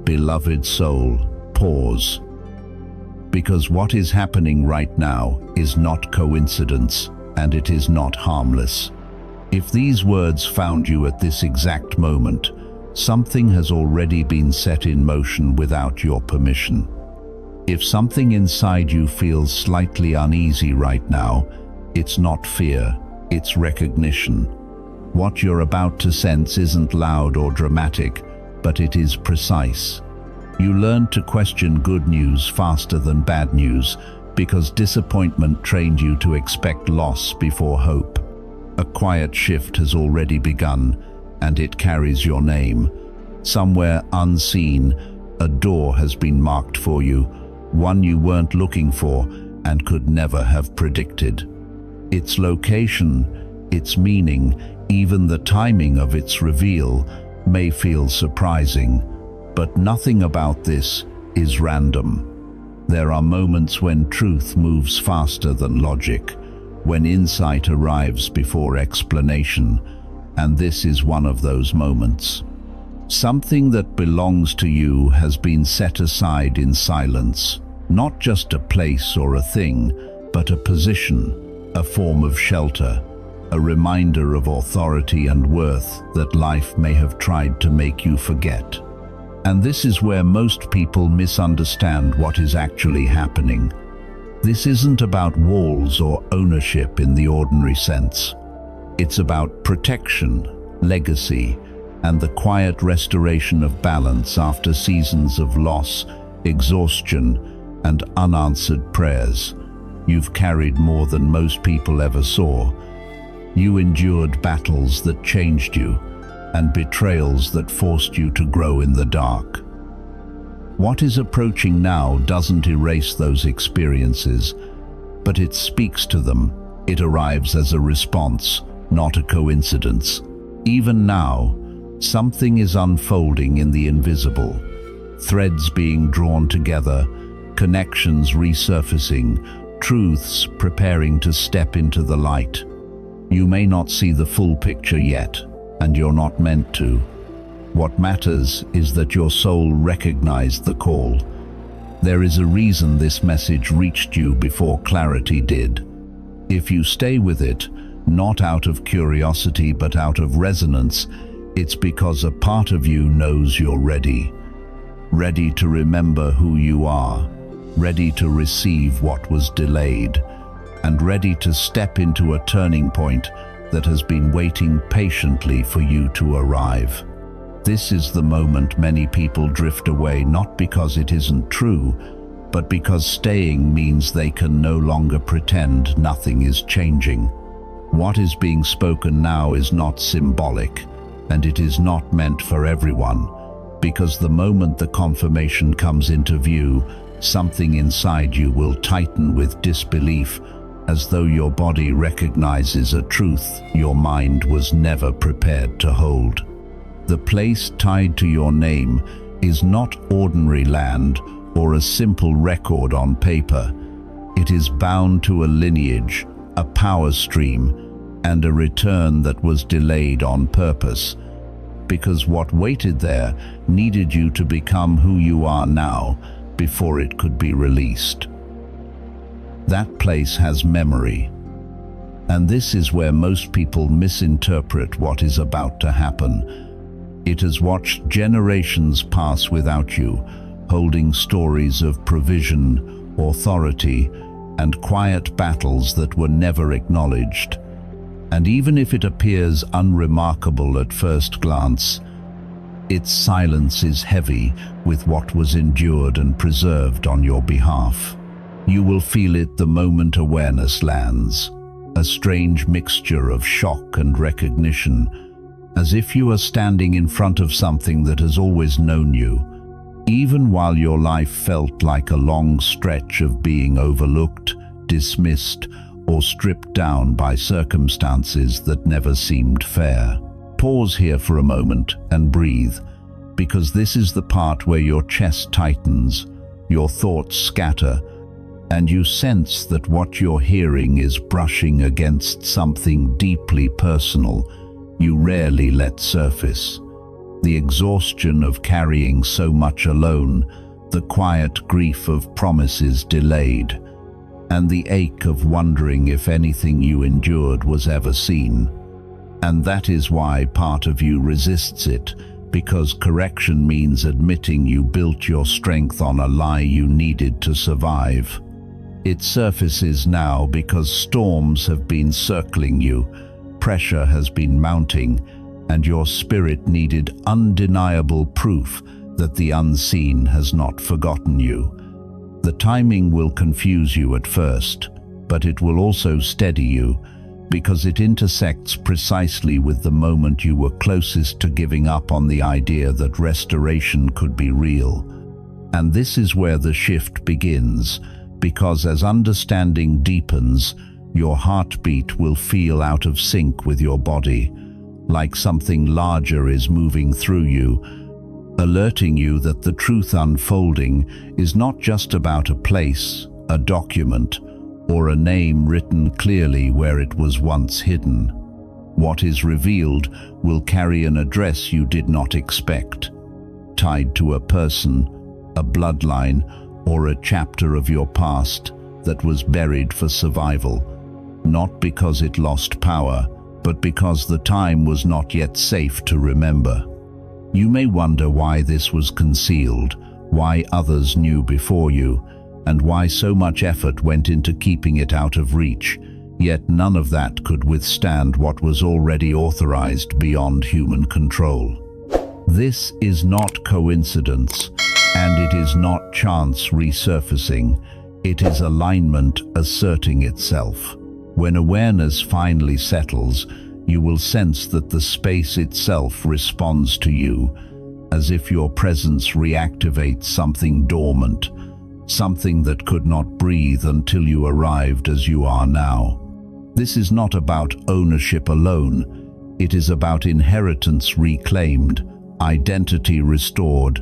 beloved soul, pause. Because what is happening right now is not coincidence, and it is not harmless. If these words found you at this exact moment, something has already been set in motion without your permission. If something inside you feels slightly uneasy right now, it's not fear, it's recognition. What you're about to sense isn't loud or dramatic, but it is precise. You learn to question good news faster than bad news because disappointment trained you to expect loss before hope. A quiet shift has already begun, and it carries your name. Somewhere unseen, a door has been marked for you, one you weren't looking for and could never have predicted. Its location, its meaning, even the timing of its reveal may feel surprising, but nothing about this is random. There are moments when truth moves faster than logic, when insight arrives before explanation, and this is one of those moments. Something that belongs to you has been set aside in silence, not just a place or a thing, but a position, a form of shelter, a reminder of authority and worth that life may have tried to make you forget. And this is where most people misunderstand what is actually happening. This isn't about walls or ownership in the ordinary sense. It's about protection, legacy, and the quiet restoration of balance after seasons of loss, exhaustion, and unanswered prayers. You've carried more than most people ever saw. You endured battles that changed you, and betrayals that forced you to grow in the dark. What is approaching now doesn't erase those experiences, but it speaks to them. It arrives as a response, not a coincidence. Even now, something is unfolding in the invisible. Threads being drawn together, connections resurfacing, truths preparing to step into the light. You may not see the full picture yet, and you're not meant to. What matters is that your soul recognized the call. There is a reason this message reached you before clarity did. If you stay with it, not out of curiosity but out of resonance, it's because a part of you knows you're ready. Ready to remember who you are, ready to receive what was delayed, and ready to step into a turning point that has been waiting patiently for you to arrive. This is the moment many people drift away, not because it isn't true, but because staying means they can no longer pretend nothing is changing. What is being spoken now is not symbolic, and it is not meant for everyone, because the moment the confirmation comes into view, something inside you will tighten with disbelief, as though your body recognizes a truth your mind was never prepared to hold. The place tied to your name is not ordinary land or a simple record on paper. It is bound to a lineage, a power stream, and a return that was delayed on purpose, because what waited there needed you to become who you are now before it could be released. That place has memory, and this is where most people misinterpret what is about to happen. It has watched generations pass without you, holding stories of provision, authority, and quiet battles that were never acknowledged. And even if it appears unremarkable at first glance, its silence is heavy with what was endured and preserved on your behalf. You will feel it the moment awareness lands, a strange mixture of shock and recognition, as if you are standing in front of something that has always known you, even while your life felt like a long stretch of being overlooked, dismissed, or stripped down by circumstances that never seemed fair. Pause here for a moment and breathe, because this is the part where your chest tightens, your thoughts scatter, and you sense that what you're hearing is brushing against something deeply personal you rarely let surface. the exhaustion of carrying so much alone, the quiet grief of promises delayed, and the ache of wondering if anything you endured was ever seen. And that is why part of you resists it, because correction means admitting you built your strength on a lie you needed to survive. It surfaces now because storms have been circling you, pressure has been mounting, and your spirit needed undeniable proof that the unseen has not forgotten you. The timing will confuse you at first, but it will also steady you, because it intersects precisely with the moment you were closest to giving up on the idea that restoration could be real. And this is where the shift begins, because as understanding deepens, your heartbeat will feel out of sync with your body, like something larger is moving through you, alerting you that the truth unfolding is not just about a place, a document, or a name written clearly where it was once hidden. What is revealed will carry an address you did not expect, tied to a person, a bloodline, or a chapter of your past that was buried for survival, not because it lost power, but because the time was not yet safe to remember. You may wonder why this was concealed, why others knew before you, and why so much effort went into keeping it out of reach, yet none of that could withstand what was already authorized beyond human control. This is not coincidence, and it is not chance resurfacing. It is alignment asserting itself. When awareness finally settles, you will sense that the space itself responds to you, as if your presence reactivates something dormant, something that could not breathe until you arrived as you are now. This is not about ownership alone. It is about inheritance reclaimed, identity restored,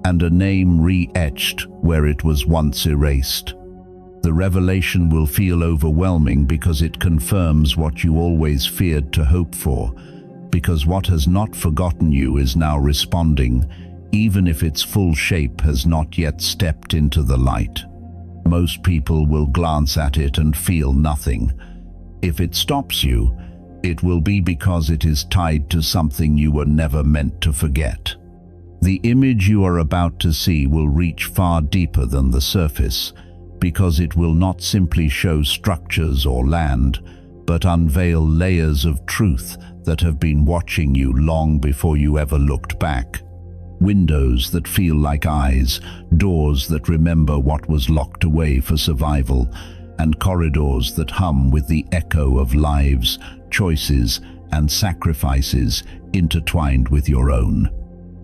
and a name re-etched where it was once erased. The revelation will feel overwhelming because it confirms what you always feared to hope for, because what has not forgotten you is now responding, even if its full shape has not yet stepped into the light. Most people will glance at it and feel nothing. If it stops you, it will be because it is tied to something you were never meant to forget. The image you are about to see will reach far deeper than the surface, because it will not simply show structures or land, but unveil layers of truth that have been watching you long before you ever looked back. Windows that feel like eyes, doors that remember what was locked away for survival, and corridors that hum with the echo of lives, choices, and sacrifices intertwined with your own.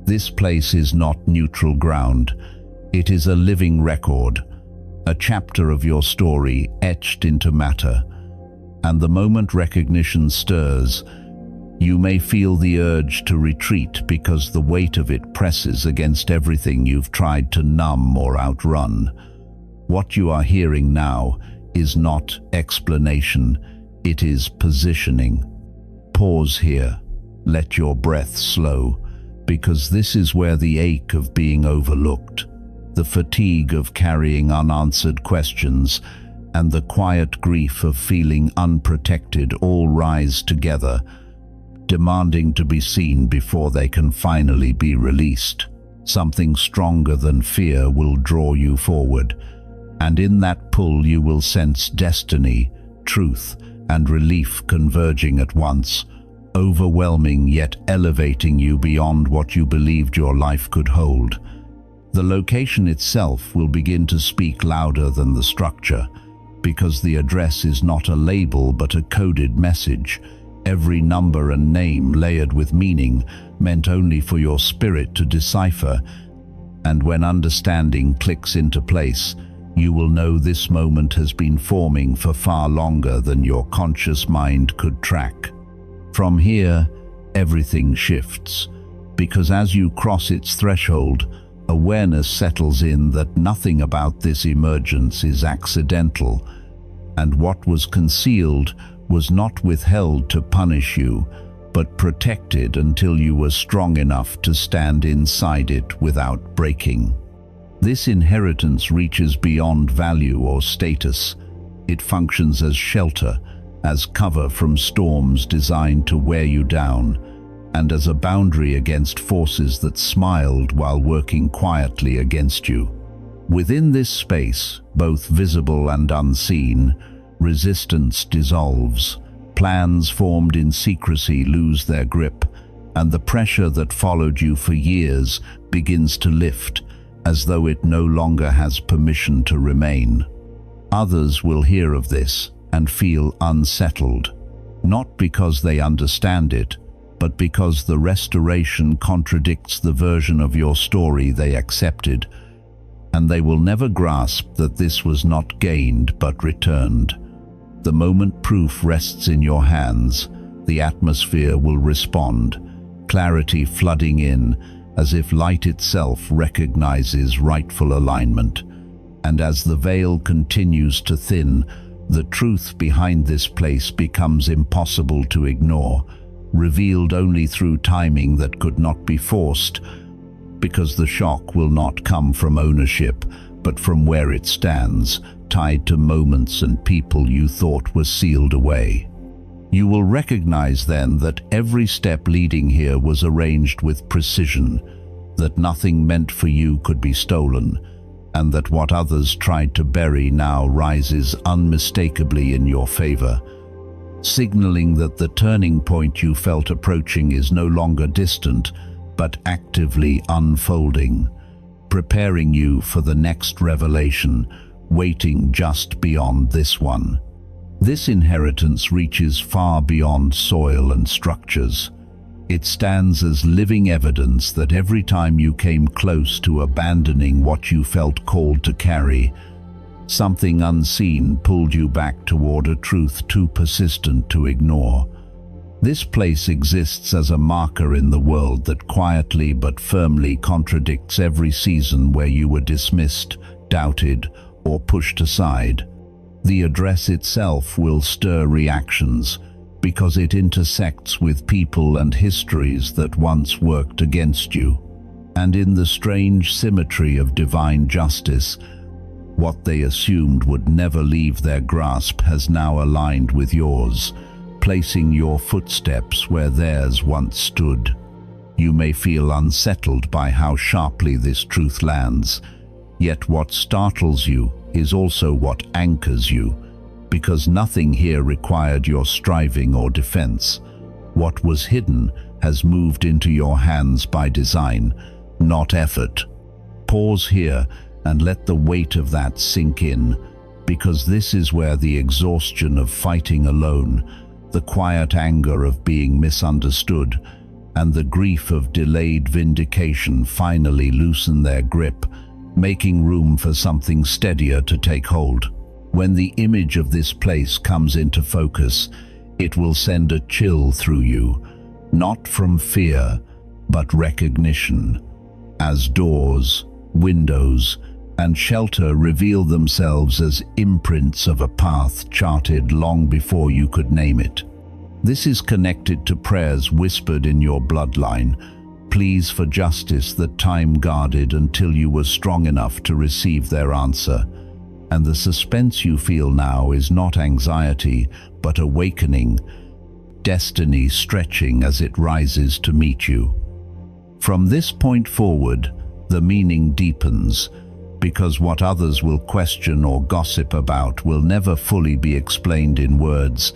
This place is not neutral ground. It is a living record, a chapter of your story etched into matter. And the moment recognition stirs, you may feel the urge to retreat because the weight of it presses against everything you've tried to numb or outrun. What you are hearing now is not explanation, it is positioning. Pause here, let your breath slow, because this is where the ache of being overlooked, the fatigue of carrying unanswered questions, and the quiet grief of feeling unprotected all rise together, demanding to be seen before they can finally be released. Something stronger than fear will draw you forward, and in that pull you will sense destiny, truth, and relief converging at once, overwhelming yet elevating you beyond what you believed your life could hold. The location itself will begin to speak louder than the structure, because the address is not a label but a coded message, every number and name layered with meaning, meant only for your spirit to decipher. And when understanding clicks into place, you will know this moment has been forming for far longer than your conscious mind could track. From here, everything shifts, because as you cross its threshold, awareness settles in that nothing about this emergence is accidental, and what was concealed was not withheld to punish you, but protected until you were strong enough to stand inside it without breaking. This inheritance reaches beyond value or status. It functions as shelter, as cover from storms designed to wear you down, and as a boundary against forces that smiled while working quietly against you. Within this space, both visible and unseen, resistance dissolves. Plans formed in secrecy lose their grip, and the pressure that followed you for years begins to lift, as though it no longer has permission to remain. Others will hear of this and feel unsettled, not because they understand it, but because the restoration contradicts the version of your story they accepted, and they will never grasp that this was not gained but returned. The moment proof rests in your hands, the atmosphere will respond, clarity flooding in, as if light itself recognizes rightful alignment. And as the veil continues to thin, the truth behind this place becomes impossible to ignore, revealed only through timing that could not be forced, because the shock will not come from ownership, but from where it stands, tied to moments and people you thought were sealed away. You will recognize then that every step leading here was arranged with precision, that nothing meant for you could be stolen, and that what others tried to bury now rises unmistakably in your favor, signaling that the turning point you felt approaching is no longer distant, but actively unfolding, preparing you for the next revelation, waiting just beyond this one. This inheritance reaches far beyond soil and structures. It stands as living evidence that every time you came close to abandoning what you felt called to carry, something unseen pulled you back toward a truth too persistent to ignore. This place exists as a marker in the world that quietly but firmly contradicts every season where you were dismissed, doubted, or pushed aside. The address itself will stir reactions, because it intersects with people and histories that once worked against you. And in the strange symmetry of divine justice, what they assumed would never leave their grasp has now aligned with yours, placing your footsteps where theirs once stood. You may feel unsettled by how sharply this truth lands, yet what startles you is also what anchors you, because nothing here required your striving or defense. What was hidden has moved into your hands by design, not effort. Pause here and let the weight of that sink in, because this is where the exhaustion of fighting alone, the quiet anger of being misunderstood, and the grief of delayed vindication finally loosen their grip, making room for something steadier to take hold. When the image of this place comes into focus, it will send a chill through you, not from fear, but recognition, as doors, windows, and shelter reveal themselves as imprints of a path charted long before you could name it. This is connected to prayers whispered in your bloodline, pleas for justice that time guarded until you were strong enough to receive their answer. And the suspense you feel now is not anxiety, but awakening, destiny stretching as it rises to meet you. From this point forward, the meaning deepens, because what others will question or gossip about will never fully be explained in words,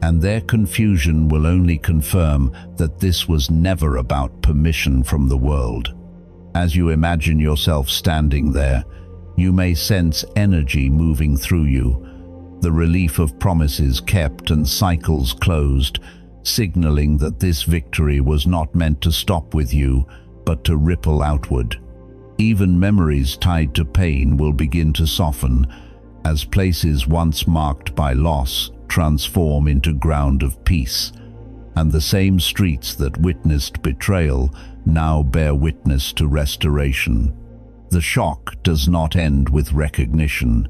and their confusion will only confirm that this was never about permission from the world. As you imagine yourself standing there, you may sense energy moving through you, the relief of promises kept and cycles closed, signaling that this victory was not meant to stop with you, but to ripple outward. Even memories tied to pain will begin to soften, as places once marked by loss transform into ground of peace, and the same streets that witnessed betrayal now bear witness to restoration. The shock does not end with recognition.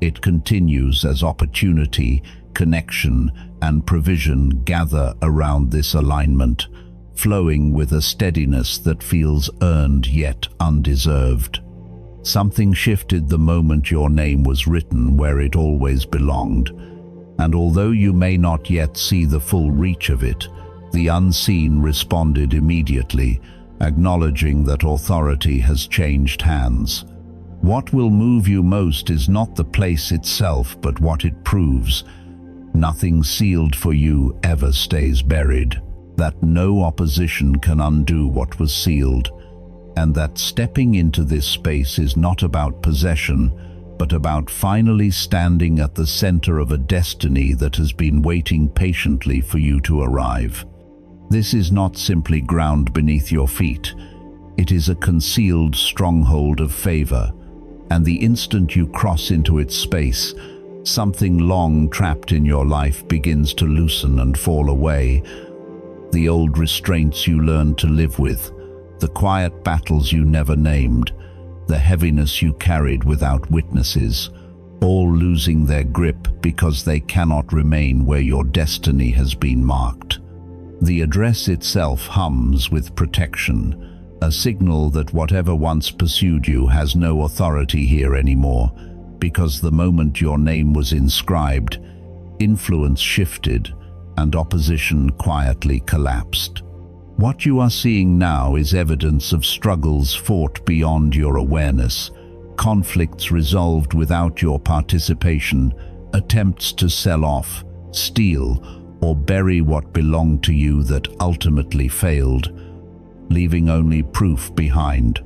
It continues as opportunity connection and provision gather around this alignment, flowing with a steadiness that feels earned yet undeserved. Something shifted the moment your name was written where it always belonged, and although you may not yet see the full reach of it, the unseen responded immediately, acknowledging that authority has changed hands. What will move you most is not the place itself, but what it proves. Nothing sealed for you ever stays buried, that no opposition can undo what was sealed, and that stepping into this space is not about possession, but about finally standing at the center of a destiny that has been waiting patiently for you to arrive. This is not simply ground beneath your feet. It is a concealed stronghold of favor, and the instant you cross into its space, something long trapped in your life begins to loosen and fall away. The old restraints you learned to live with, the quiet battles you never named, the heaviness you carried without witnesses, all losing their grip because they cannot remain where your destiny has been marked. The address itself hums with protection, a signal that whatever once pursued you has no authority here anymore, because the moment your name was inscribed, influence shifted and opposition quietly collapsed. What you are seeing now is evidence of struggles fought beyond your awareness, conflicts resolved without your participation, attempts to sell off, steal, or bury what belonged to you that ultimately failed, leaving only proof behind.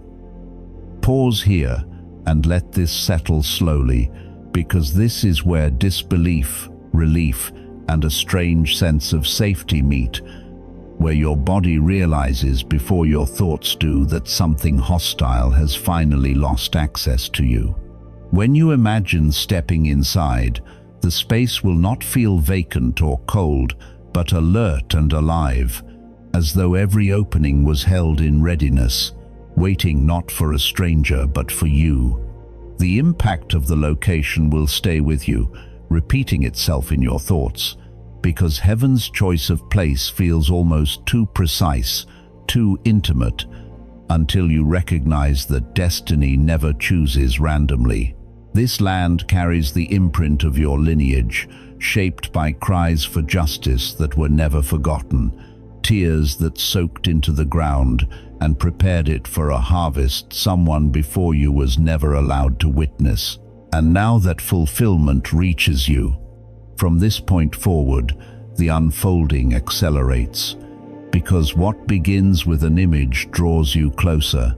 Pause here and let this settle slowly, because this is where disbelief, relief, and a strange sense of safety meet, where your body realizes before your thoughts do that something hostile has finally lost access to you. When you imagine stepping inside, the space will not feel vacant or cold, but alert and alive, as though every opening was held in readiness, waiting not for a stranger but for you. The impact of the location will stay with you, repeating itself in your thoughts, because heaven's choice of place feels almost too precise, too intimate, until you recognize that destiny never chooses randomly. This land carries the imprint of your lineage, shaped by cries for justice that were never forgotten, tears that soaked into the ground and prepared it for a harvest someone before you was never allowed to witness. And now that fulfillment reaches you, from this point forward, the unfolding accelerates, because what begins with an image draws you closer,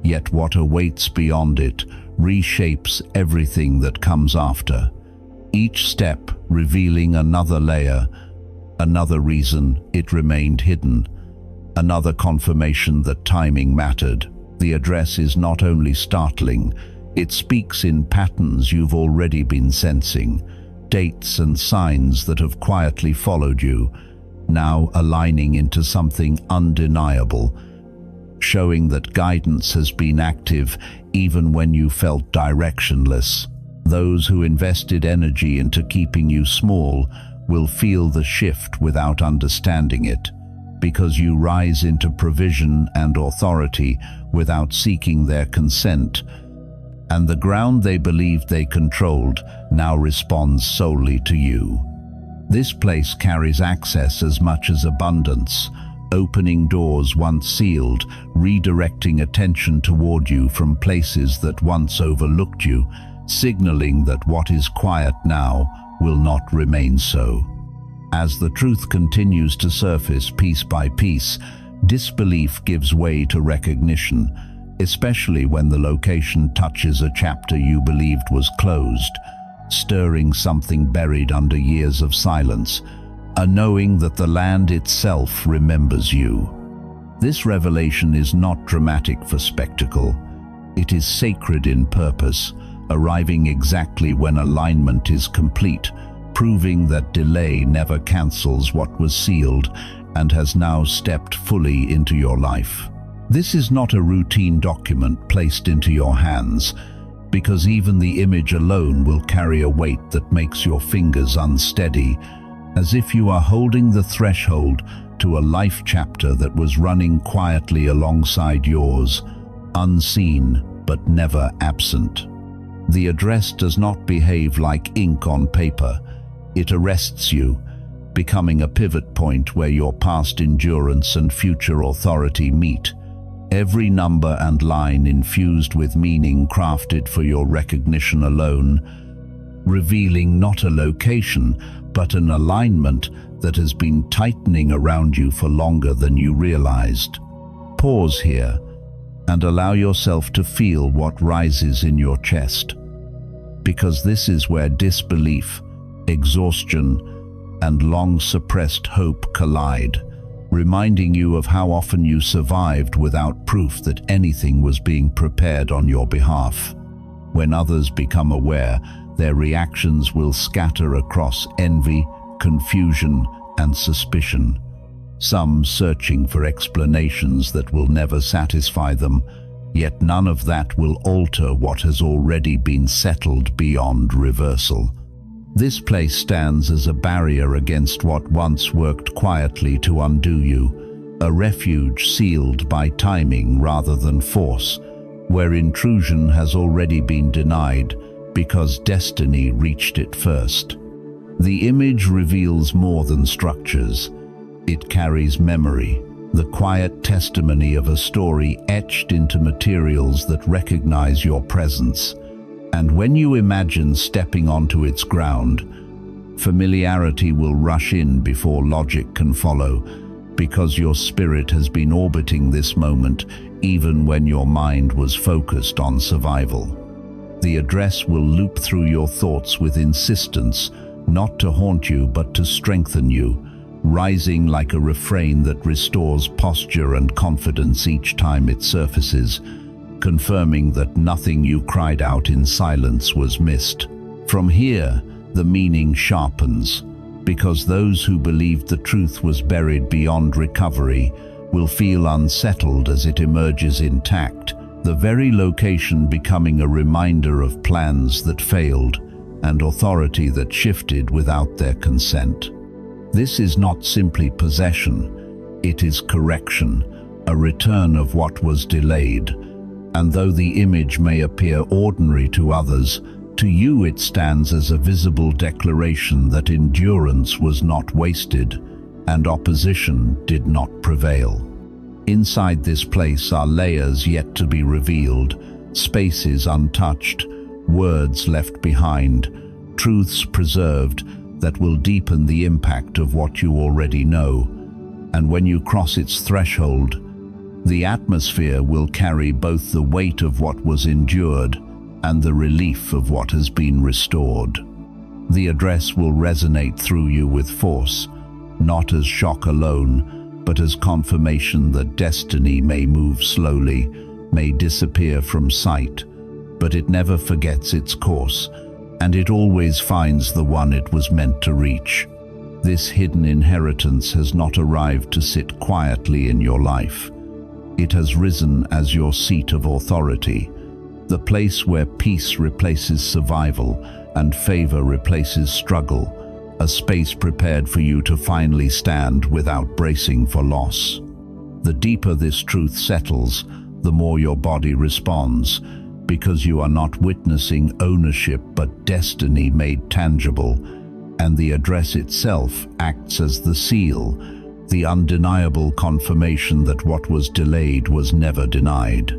yet what awaits beyond it reshapes everything that comes after, each step revealing another layer, another reason it remained hidden, another confirmation that timing mattered. The address is not only startling, it speaks in patterns you've already been sensing, dates and signs that have quietly followed you, now aligning into something undeniable, showing that guidance has been active even when you felt directionless. Those who invested energy into keeping you small will feel the shift without understanding it, because you rise into provision and authority without seeking their consent, and the ground they believed they controlled now responds solely to you. This place carries access as much as abundance, opening doors once sealed, redirecting attention toward you from places that once overlooked you, signaling that what is quiet now will not remain so. As the truth continues to surface piece by piece, disbelief gives way to recognition, especially when the location touches a chapter you believed was closed, stirring something buried under years of silence, a knowing that the land itself remembers you. This revelation is not dramatic for spectacle. It is sacred in purpose, arriving exactly when alignment is complete, proving that delay never cancels what was sealed and has now stepped fully into your life. This is not a routine document placed into your hands. because even the image alone will carry a weight that makes your fingers unsteady, as if you are holding the threshold to a life chapter that was running quietly alongside yours, unseen but never absent. The address does not behave like ink on paper. It arrests you, becoming a pivot point where your past endurance and future authority meet. Every number and line infused with meaning crafted for your recognition alone, revealing not a location, but an alignment that has been tightening around you for longer than you realized. Pause here and allow yourself to feel what rises in your chest, because this is where disbelief, exhaustion, and long-suppressed hope collide, reminding you of how often you survived without proof that anything was being prepared on your behalf. When others become aware, their reactions will scatter across envy, confusion, and suspicion, some searching for explanations that will never satisfy them, yet none of that will alter what has already been settled beyond reversal. This place stands as a barrier against what once worked quietly to undo you, a refuge sealed by timing rather than force, where intrusion has already been denied because destiny reached it first. The image reveals more than structures. It carries memory, the quiet testimony of a story etched into materials that recognize your presence. And when you imagine stepping onto its ground, familiarity will rush in before logic can follow, because your spirit has been orbiting this moment even when your mind was focused on survival. The address will loop through your thoughts with insistence, not to haunt you but to strengthen you, rising like a refrain that restores posture and confidence each time it surfaces, confirming that nothing you cried out in silence was missed. From here, the meaning sharpens, because those who believed the truth was buried beyond recovery will feel unsettled as it emerges intact, the very location becoming a reminder of plans that failed and authority that shifted without their consent. This is not simply possession, it is correction, a return of what was delayed. And though the image may appear ordinary to others, to you it stands as a visible declaration that endurance was not wasted and opposition did not prevail. Inside this place are layers yet to be revealed, spaces untouched, words left behind, truths preserved that will deepen the impact of what you already know. And when you cross its threshold, the atmosphere will carry both the weight of what was endured and the relief of what has been restored. The address will resonate through you with force, not as shock alone, but as confirmation that destiny may move slowly, may disappear from sight, but it never forgets its course, and it always finds the one it was meant to reach. This hidden inheritance has not arrived to sit quietly in your life. It has risen as your seat of authority, the place where peace replaces survival and favor replaces struggle, a space prepared for you to finally stand without bracing for loss. The deeper this truth settles, the more your body responds, because you are not witnessing ownership but destiny made tangible, and the address itself acts as the seal, the undeniable confirmation that what was delayed was never denied.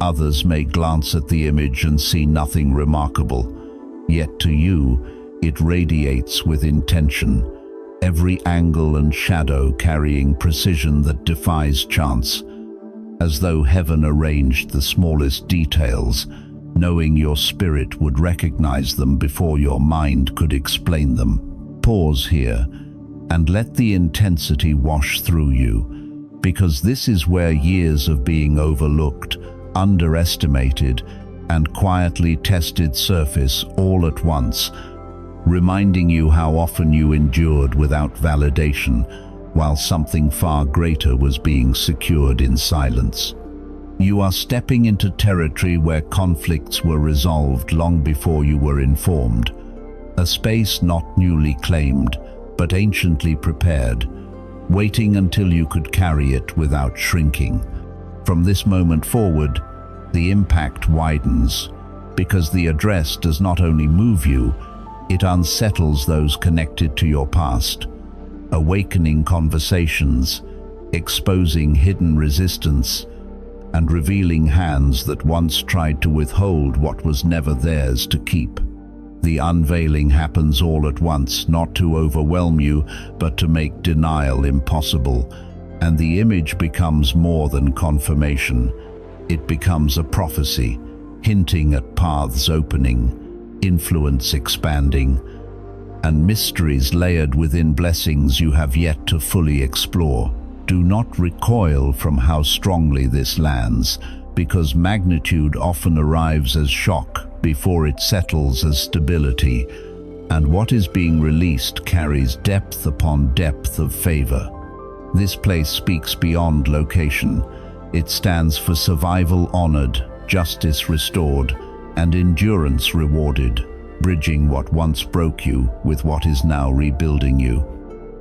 Others may glance at the image and see nothing remarkable, yet to you it radiates with intention, every angle and shadow carrying precision that defies chance, as though heaven arranged the smallest details, knowing your spirit would recognize them before your mind could explain them. Pause here and let the intensity wash through you, because this is where years of being overlooked, underestimated, and quietly tested surface all at once, reminding you how often you endured without validation, while something far greater was being secured in silence. You are stepping into territory where conflicts were resolved long before you were informed, a space not newly claimed, but anciently prepared, waiting until you could carry it without shrinking. From this moment forward, the impact widens, because the address does not only move you, it unsettles those connected to your past, awakening conversations, exposing hidden resistance, and revealing hands that once tried to withhold what was never theirs to keep. The unveiling happens all at once, not to overwhelm you, but to make denial impossible, and the image becomes more than confirmation. It becomes a prophecy, hinting at paths opening, influence expanding, and mysteries layered within blessings you have yet to fully explore. Do not recoil from how strongly this lands, because magnitude often arrives as shock before it settles as stability, and what is being released carries depth upon depth of favor. This place speaks beyond location. It stands for survival honored, justice restored, and endurance rewarded, bridging what once broke you with what is now rebuilding you.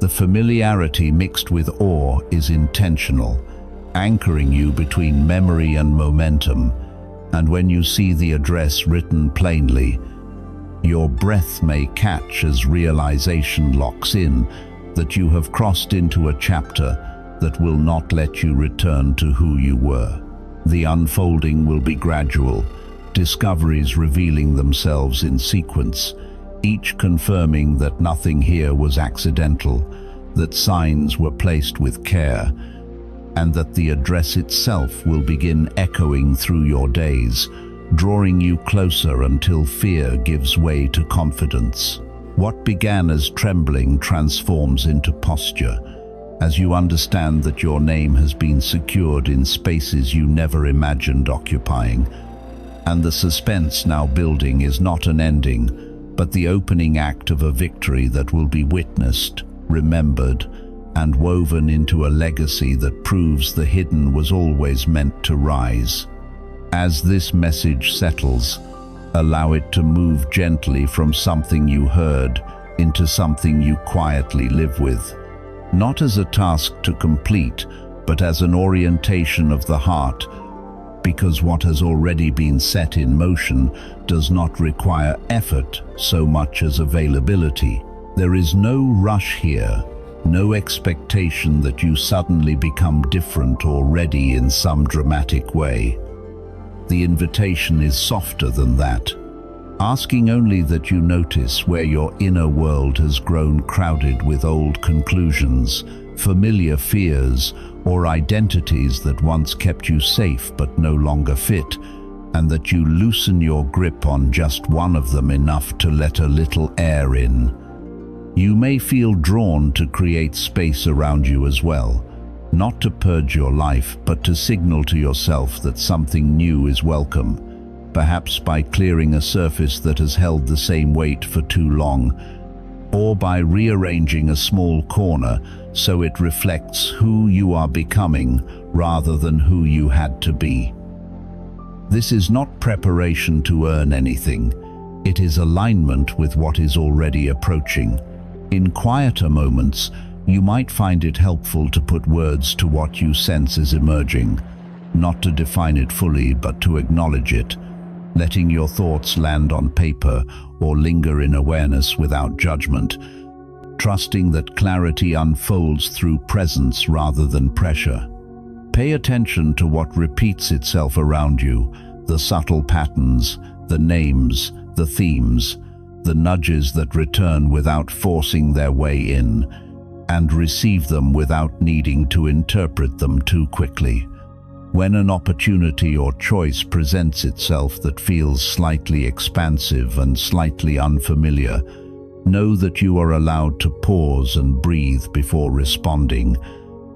The familiarity mixed with awe is intentional, anchoring you between memory and momentum, and when you see the address written plainly, your breath may catch as realization locks in that you have crossed into a chapter that will not let you return to who you were. The unfolding will be gradual, discoveries revealing themselves in sequence, each confirming that nothing here was accidental, that signs were placed with care, and that the address itself will begin echoing through your days, drawing you closer until fear gives way to confidence. What began as trembling transforms into posture, as you understand that your name has been secured in spaces you never imagined occupying, and the suspense now building is not an ending, but the opening act of a victory that will be witnessed, remembered, and woven into a legacy that proves the hidden was always meant to rise. As this message settles, allow it to move gently from something you heard into something you quietly live with, not as a task to complete, but as an orientation of the heart, because what has already been set in motion does not require effort so much as availability. There is no rush here, no expectation that you suddenly become different or ready in some dramatic way. The invitation is softer than that, asking only that you notice where your inner world has grown crowded with old conclusions, familiar fears, or identities that once kept you safe but no longer fit, and that you loosen your grip on just one of them enough to let a little air in. You may feel drawn to create space around you as well, not to purge your life, but to signal to yourself that something new is welcome, perhaps by clearing a surface that has held the same weight for too long, or by rearranging a small corner so it reflects who you are becoming rather than who you had to be. This is not preparation to earn anything. It is alignment with what is already approaching. In quieter moments, you might find it helpful to put words to what you sense is emerging, not to define it fully, but to acknowledge it, letting your thoughts land on paper or linger in awareness without judgment, trusting that clarity unfolds through presence rather than pressure. Pay attention to what repeats itself around you, the subtle patterns, the names, the themes, the nudges that return without forcing their way in, and receive them without needing to interpret them too quickly. When an opportunity or choice presents itself that feels slightly expansive and slightly unfamiliar, know that you are allowed to pause and breathe before responding,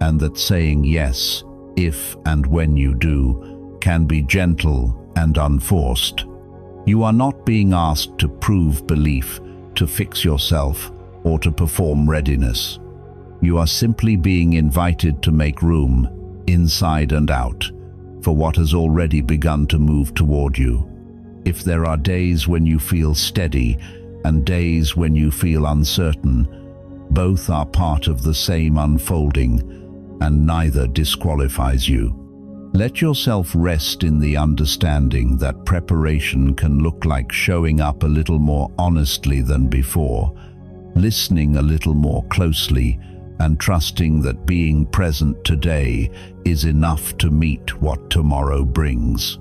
and that saying yes, if and when you do, can be gentle and unforced. You are not being asked to prove belief, to fix yourself, or to perform readiness. You are simply being invited to make room, inside and out, for what has already begun to move toward you. If there are days when you feel steady and days when you feel uncertain, both are part of the same unfolding, and neither disqualifies you. Let yourself rest in the understanding that preparation can look like showing up a little more honestly than before, listening a little more closely, and trusting that being present today is enough to meet what tomorrow brings.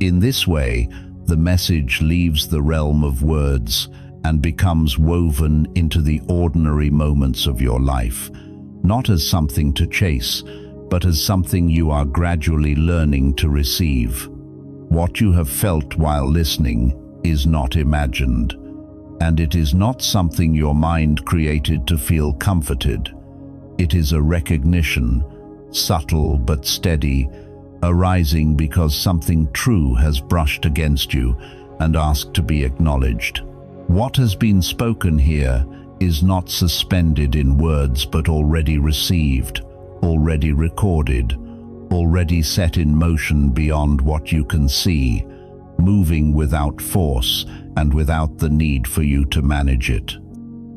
In this way, the message leaves the realm of words and becomes woven into the ordinary moments of your life, not as something to chase, but as something you are gradually learning to receive. What you have felt while listening is not imagined, and it is not something your mind created to feel comforted. It is a recognition, subtle but steady, arising because something true has brushed against you and asked to be acknowledged. What has been spoken here is not suspended in words but already received, already recorded, already set in motion beyond what you can see, moving without force and without the need for you to manage it.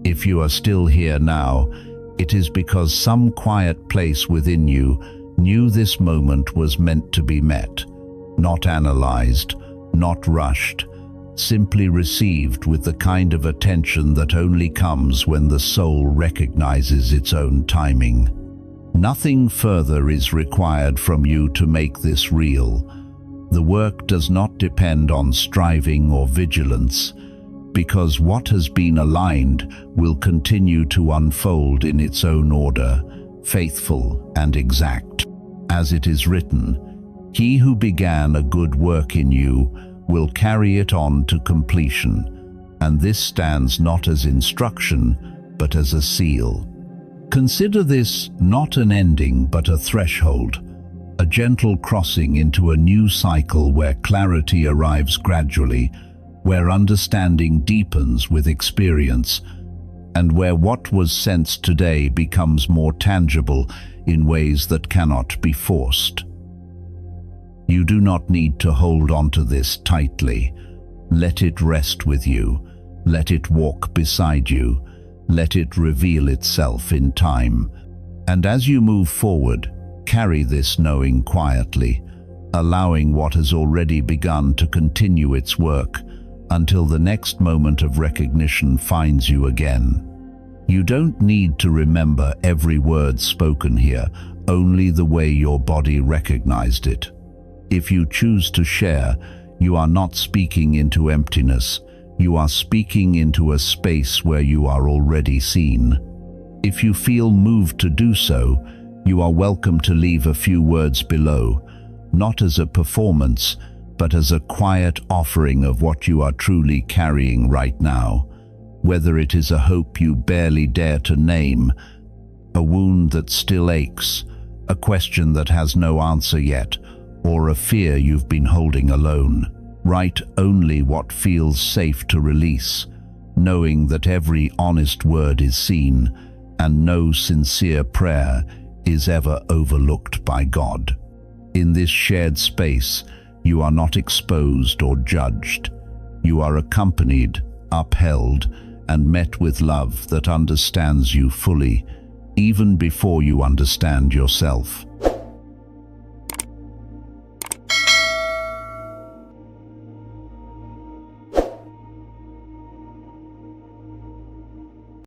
If you are still here now, it is because some quiet place within you knew this moment was meant to be met, not analyzed, not rushed, simply received with the kind of attention that only comes when the soul recognizes its own timing. Nothing further is required from you to make this real. The work does not depend on striving or vigilance, because what has been aligned will continue to unfold in its own order, faithful and exact. As it is written, "He who began a good work in you will carry it on to completion," and this stands not as instruction, but as a seal. Consider this not an ending, but a threshold, a gentle crossing into a new cycle where clarity arrives gradually, where understanding deepens with experience, and where what was sensed today becomes more tangible in ways that cannot be forced. You do not need to hold on to this tightly. Let it rest with you. Let it walk beside you. Let it reveal itself in time. And as you move forward, carry this knowing quietly, allowing what has already begun to continue its work until the next moment of recognition finds you again. You don't need to remember every word spoken here, only the way your body recognized it. If you choose to share, you are not speaking into emptiness. You are speaking into a space where you are already seen. If you feel moved to do so, you are welcome to leave a few words below, not as a performance, but as a quiet offering of what you are truly carrying right now. Whether it is a hope you barely dare to name, a wound that still aches, a question that has no answer yet, or a fear you've been holding alone. Write only what feels safe to release, knowing that every honest word is seen, and no sincere prayer is ever overlooked by God. In this shared space, you are not exposed or judged. You are accompanied, upheld, and met with love that understands you fully, even before you understand yourself.